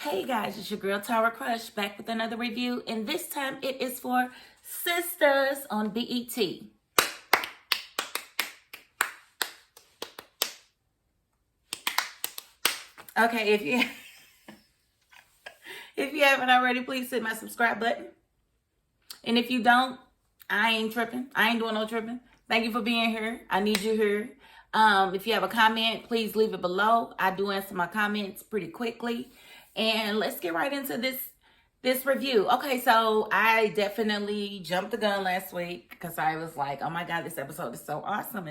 Hey guys, it's your girl Tower Crush back with another review, and this time it is for Sistas on BET. Okay, if you haven't already, please hit my subscribe button. And if you don't, I ain't tripping. I ain't doing no tripping. Thank you for being here. I need you here. If you have a comment, please leave it below. I do answer my comments pretty quickly. And let's get right into this review. Okay, so I definitely jumped the gun last week because I was like, oh my God, this episode is so awesome.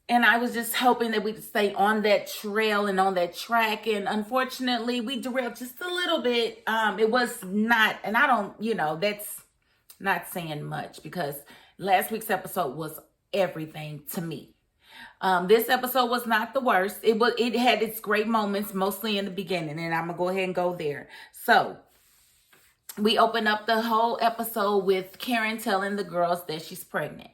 And I was just hoping that we could stay on that trail and on that track. And unfortunately, we derailed just a little bit. It was not, and I don't, that's not saying much because last week's episode was everything to me. This episode was not the worst. It had its great moments, mostly in the beginning, and I'm gonna go ahead and go there. So we open up the whole episode with Karen telling the girls that she's pregnant.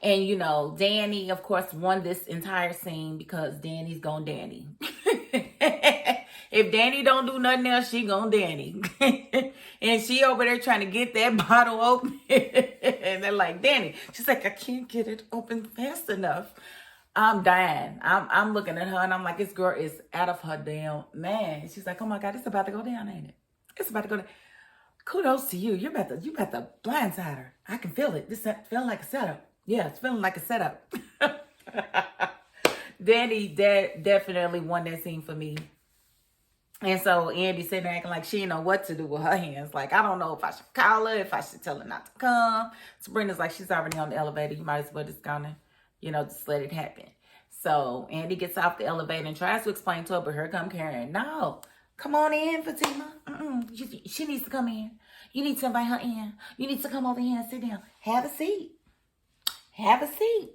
And, Danny, of course, won this entire scene because Danny's gone Danny. If Danny don't do nothing else, she gone Danny. And she over there trying to get that bottle open. And they're like, Danny. She's like, I can't get it open fast enough. I'm dying. I'm looking at her and I'm like, this girl is out of her damn man. She's like, oh my God, it's about to go down, ain't it? It's about to go down. Kudos to you. You about to blindside her. I can feel it. This feeling like a setup. Yeah, it's feeling like a setup. Danny definitely won that scene for me. And so Andy sitting there acting like she didn't know what to do with her hands. Like, I don't know if I should call her, if I should tell her not to come. Sabrina's like, she's already on the elevator. You might as well just gonna, just let it happen. So Andy gets off the elevator and tries to explain to her, but here come Karen. No, come on in, Fatima. She needs to come in. You need to invite her in. You need to come over here and sit down. Have a seat. Have a seat.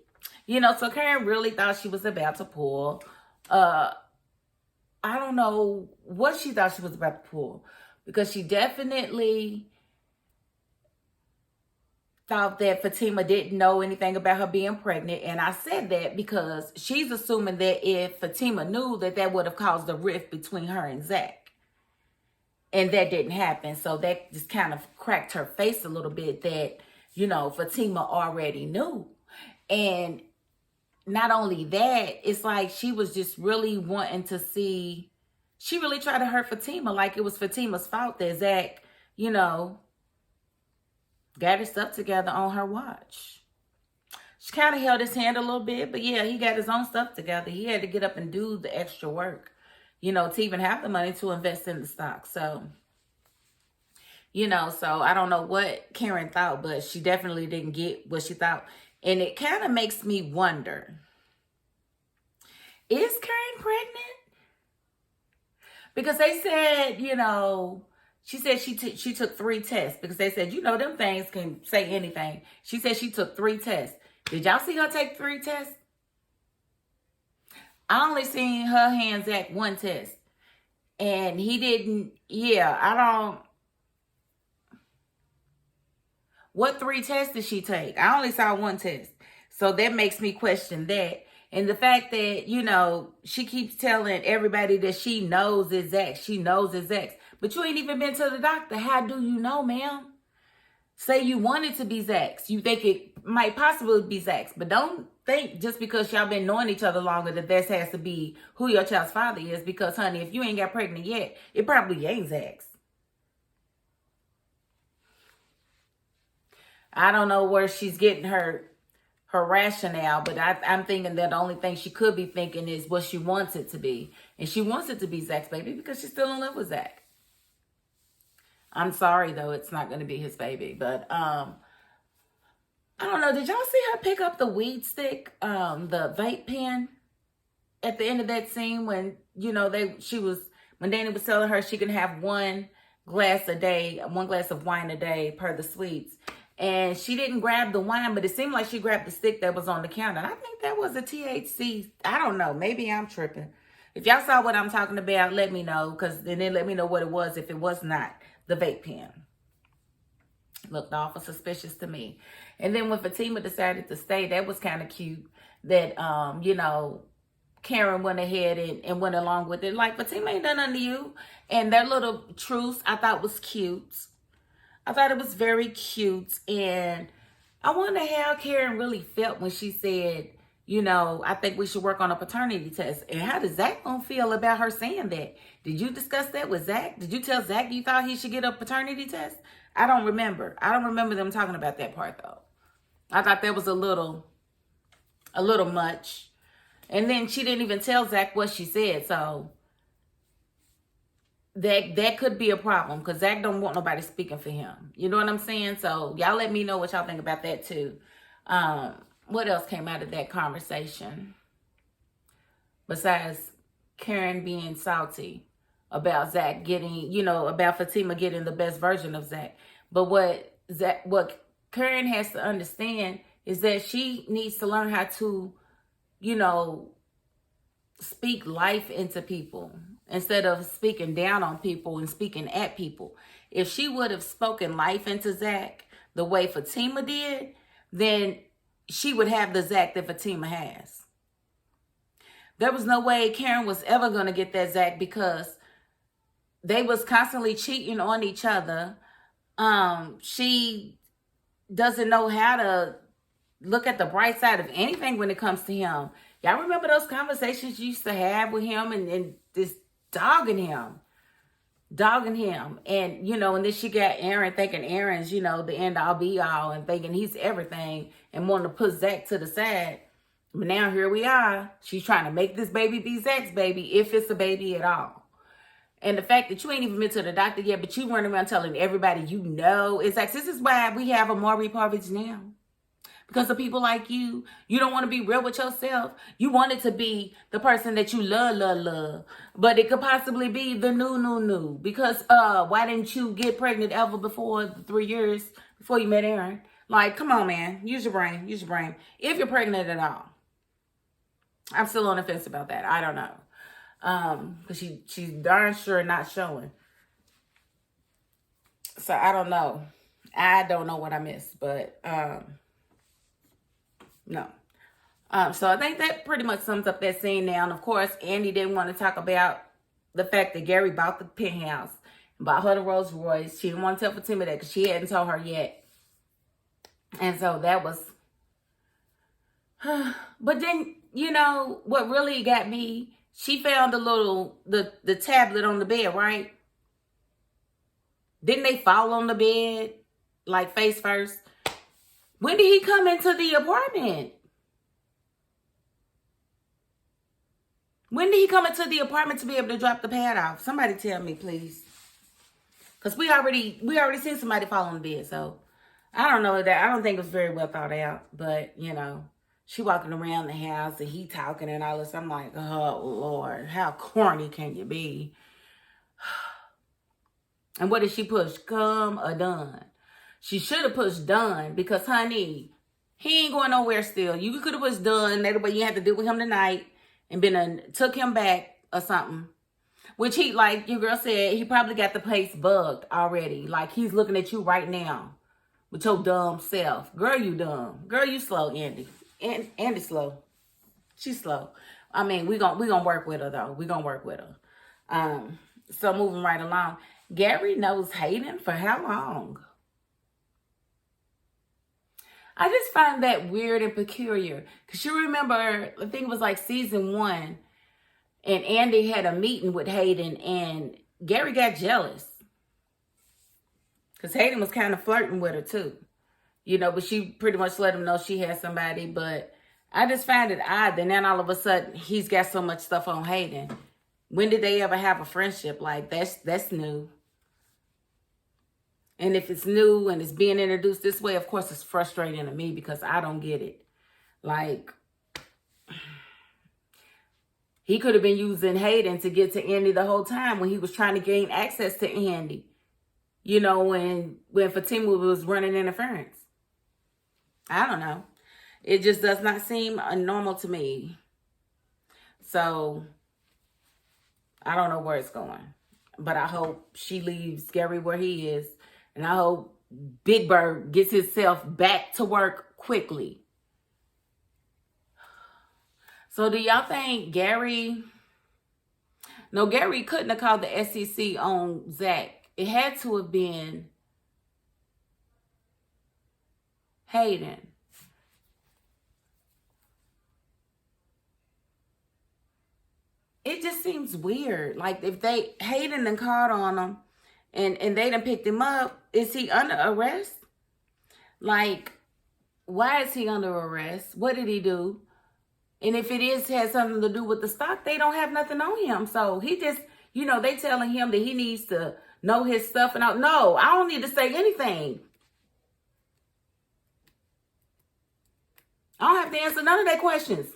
So Karen really thought she was about to pull. I don't know what she thought she was about to pull. Because she definitely thought that Fatima didn't know anything about her being pregnant. And I said that because she's assuming that if Fatima knew, that would have caused a rift between her and Zach. And that didn't happen. So that just kind of cracked her face a little bit that, Fatima already knew. And not only that, it's like she was just really wanting to see, she really tried to hurt Fatima like it was Fatima's fault that Zach, got his stuff together on her watch. She kind of held his hand a little bit, but yeah, he got his own stuff together. He had to get up and do the extra work, to even have the money to invest in the stock. So, so I don't know what Karen thought, but she definitely didn't get what she thought. And it kind of makes me wonder, is Karen pregnant? Because they said, she said she took 3 tests because they said, them things can say anything. She said she took 3 tests. Did y'all see her take 3 tests? I only seen her hand Zach 1 test. And he didn't, what 3 tests did she take? I only saw 1 test. So that makes me question that. And the fact that, she keeps telling everybody that she knows it's Zach. She knows it's Zach. But you ain't even been to the doctor. How do you know, ma'am? Say you want it to be Zach's. You think it might possibly be Zach's. But don't think just because y'all been knowing each other longer that this has to be who your child's father is. Because, honey, if you ain't got pregnant yet, it probably ain't Zach's. I don't know where she's getting her rationale, but I'm thinking that the only thing she could be thinking is what she wants it to be. And she wants it to be Zach's baby because she's still in love with Zach. I'm sorry, though, it's not going to be his baby. But I don't know. Did y'all see her pick up the weed stick, the vape pen at the end of that scene when, when Danny was telling her she can have 1 glass a day, 1 glass of wine a day per the sweets. And she didn't grab the wine, but it seemed like she grabbed the stick that was on the counter. And I think that was a THC. I don't know. Maybe I'm tripping. If y'all saw what I'm talking about, let me know. And then let me know what it was if it was not the vape pen. Looked awful suspicious to me. And then when Fatima decided to stay, that was kind of cute. That, Karen went ahead and went along with it. Like, Fatima ain't done nothing to you. And their little truce I thought was cute. I thought it was very cute. And I wonder how Karen really felt when she said, you know, I think we should work on a paternity test. And how does Zach gonna feel about her saying that? Did you discuss that with Zach? Did you tell Zach you thought he should get a paternity test? I don't remember. I don't remember them talking about that part, though. I thought that was a little much. And then she didn't even tell Zach what she said. So that could be a problem, because Zach don't want nobody speaking for him. You know what I'm saying? So y'all let me know what y'all think about that too. What else came out of that conversation? Besides Karen being salty about Zach getting, you know, about Fatima getting the best version of Zach. But what Karen has to understand is that she needs to learn how to, you know, speak life into people instead of speaking down on people and speaking at people. If she would have spoken life into Zach the way Fatima did, then she would have the Zach that Fatima has. There was no way Karen was ever going to get that Zach, because they was constantly cheating on each other. She doesn't know how to look at the bright side of anything when it comes to him. Y'all remember those conversations you used to have with him and just dogging him. And, you know, and then she got Aaron thinking Aaron's, you know, the end all be all, and thinking he's everything, and wanting to put Zach to the side. But now here we are. She's trying to make this baby be Zach's baby, if it's a baby at all. And the fact that you ain't even been to the doctor yet, but you run around telling everybody you know it's Zach. This is why we have a Maury Parvage now. Because of people like you. You don't want to be real with yourself. You want it to be the person that you love. But it could possibly be the new. Because why didn't you get pregnant ever before the 3 years before you met Aaron? Like, come on, man. Use your brain. If you're pregnant at all. I'm still on the fence about that. I don't know. Because she's darn sure not showing. So I don't know. I don't know what I missed. But no. So I think that pretty much sums up that scene now. And of course, Andy didn't want to talk about the fact that Gary bought the penthouse, bought her the Rolls Royce. She didn't want to tell Fatima that because she hadn't told her yet. And so that was... But then, you know, what really got me, she found the tablet on the bed, right? Didn't they fall on the bed, like face first? When did he come into the apartment? When did he come into the apartment to be able to drop the pad off? Somebody tell me, please. Because we already seen somebody fall on the bed. So, I don't know that. I don't think it was very well thought out. But, you know, she walking around the house and he talking and all this. I'm like, oh, Lord, how corny can you be? And what did she push? Come or done? She should have pushed done, because, honey, he ain't going nowhere still. You could have pushed done. That way you had to deal with him tonight and took him back or something. Which he, like your girl said, he probably got the place bugged already. Like, he's looking at you right now with your dumb self. Girl, you dumb. Girl, you slow, Andy. Andy's slow. She's slow. I mean, we gonna work with her, though. We gonna work with her. So moving right along. Gary knows Hayden for how long? I just find that weird and peculiar. Because you remember, I think it was like season 1. And Andy had a meeting with Hayden. And Gary got jealous. Because Hayden was kind of flirting with her too. You know, but she pretty much let him know she had somebody. But I just find it odd that then all of a sudden he's got so much stuff on Hayden. When did they ever have a friendship? Like, that's new. And if it's new and it's being introduced this way, of course, it's frustrating to me because I don't get it. Like, he could have been using Hayden to get to Andy the whole time when he was trying to gain access to Andy. You know, when Fatima was running interference. I don't know. It just does not seem normal to me. So, I don't know where it's going. But I hope she leaves Gary where he is. And I hope Big Bird gets himself back to work quickly. So do y'all think Gary... No, Gary couldn't have called the SEC on Zach. It had to have been Hayden. It just seems weird. Like if Hayden done called on him and they done picked him up, is he under arrest? Like, why is he under arrest? What did he do? And if it has something to do with the stock, they don't have nothing on him. So he just, they telling him that he needs to know his stuff. And no, I don't need to say anything. I don't have to answer none of their questions.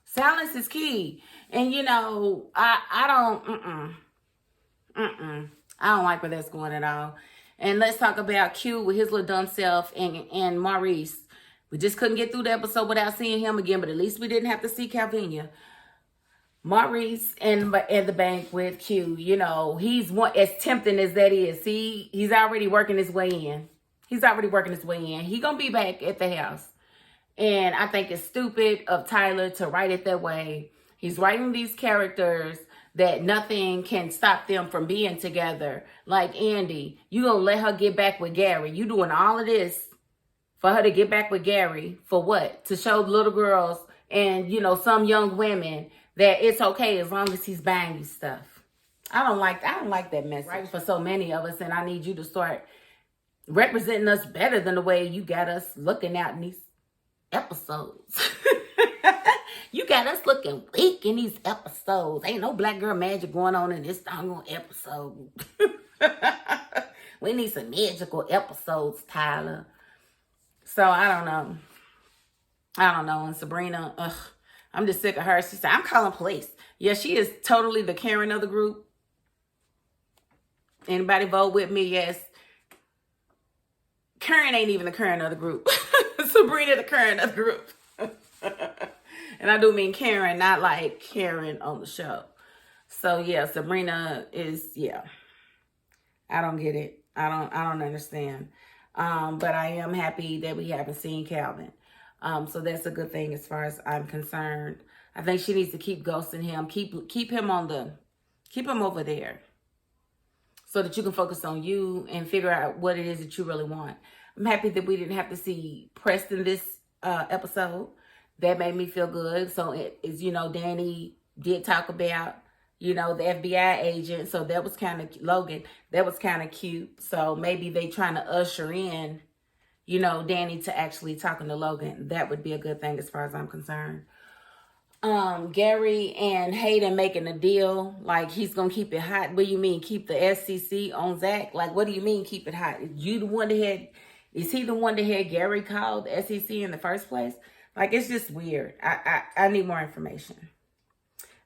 Silence is key. And, I don't like where that's going at all. And let's talk about Q with his little dumb self and Maurice. We just couldn't get through the episode without seeing him again, but at least we didn't have to see Calvinia. Maurice and at the bank with Q, he's as tempting as that is. See, he's already working his way in. He's going to be back at the house. And I think it's stupid of Tyler to write it that way. He's writing these characters that nothing can stop them from being together. Like Andy, you going to let her get back with Gary. You doing all of this for her to get back with Gary. For what? To show little girls and, some young women that it's okay as long as he's buying you stuff. I don't like that message. Right. For so many of us, and I need you to start representing us better than the way you got us looking out in these episodes. You got us looking weak in these episodes. Ain't no black girl magic going on in this doggone episode. We need some magical episodes, Tyler. So I don't know. And Sabrina, I'm just sick of her. She said, I'm calling police. Yeah, she is totally the Karen of the group. Anybody vote with me? Yes. Karen ain't even the Karen of the group. Sabrina the Karen of the group. And I do mean Karen, not like Karen on the show. So yeah, Sabrina is, I don't get it. I don't understand. But I am happy that we haven't seen Calvin. So that's a good thing as far as I'm concerned. I think she needs to keep ghosting him. Keep him over there. So that you can focus on you and figure out what it is that you really want. I'm happy that we didn't have to see Preston this episode. That made me feel good. So it is, Danny did talk about, the FBI agent. So that was kind of, Logan, that was kind of cute. So maybe they trying to usher in, Danny to actually talking to Logan. That would be a good thing as far as I'm concerned. Gary and Hayden making a deal. Like he's going to keep it hot. What do you mean? Keep the SEC on Zach? Like, what do you mean keep it hot? Is he the one that had Gary called the SEC in the first place? Like, it's just weird. I need more information.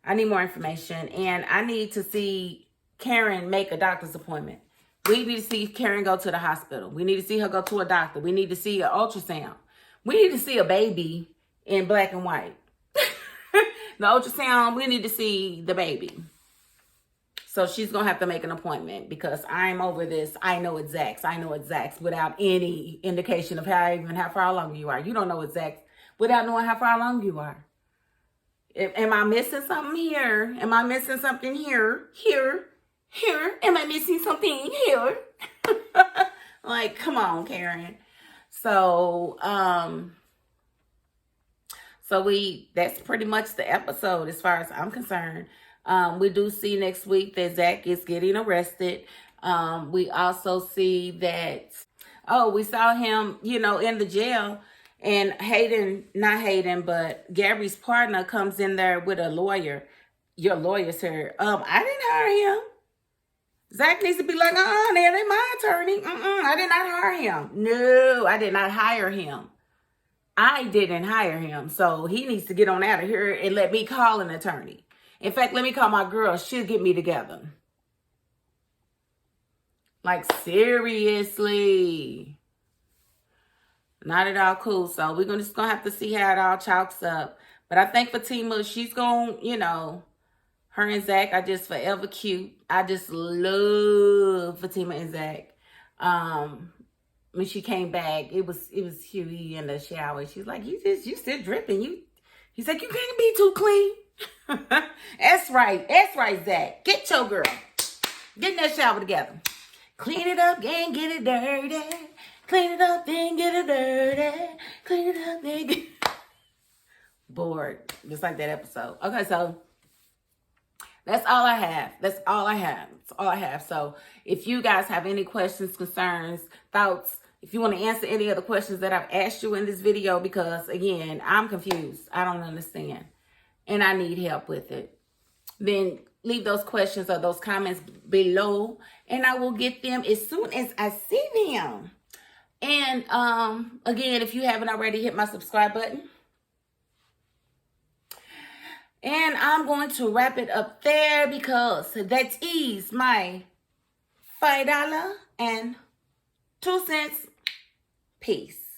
And I need to see Karen make a doctor's appointment. We need to see Karen go to the hospital. We need to see her go to a doctor. We need to see an ultrasound. We need to see a baby in black and white. The ultrasound, we need to see the baby. So she's going to have to make an appointment because I'm over this. I know it's Zach's without any indication of how far along you are. You don't know it's Zach's without knowing how far along you are. Am I missing something here? Am I missing something here? Here? Am I missing something here? Like, come on, Karen. So, that's pretty much the episode as far as I'm concerned. We do see next week that Zach is getting arrested. We also see that, we saw him, in the jail. And not Hayden, but Gary's partner comes in there with a lawyer. Your lawyer's here. I didn't hire him. Zach needs to be like, that ain't my attorney. I did not hire him. No, I did not hire him. I didn't hire him. So he needs to get on out of here and let me call an attorney. In fact, let me call my girl. She'll get me together. Like, seriously. Not at all cool. So we're just going to have to see how it all chalks up. But I think Fatima, she's going, her and Zach are just forever cute. I just love Fatima and Zach. when she came back, it was Huey in the shower. She's like, you still dripping. He's like, you can't be too clean. That's right, Zach. Get your girl. Get in that shower together. Clean it up and get it dirty. Clean it up and get it dirty. Clean it up and get bored. Just like that episode. Okay, so that's all I have. That's all I have. So if you guys have any questions, concerns, thoughts, if you want to answer any of the questions that I've asked you in this video, because again, I'm confused. I don't understand. And I need help with it. Then leave those questions or those comments below, and I will get them as soon as I see them. And again, if you haven't already, hit my subscribe button. And I'm going to wrap it up there because that is my $5.02. Peace.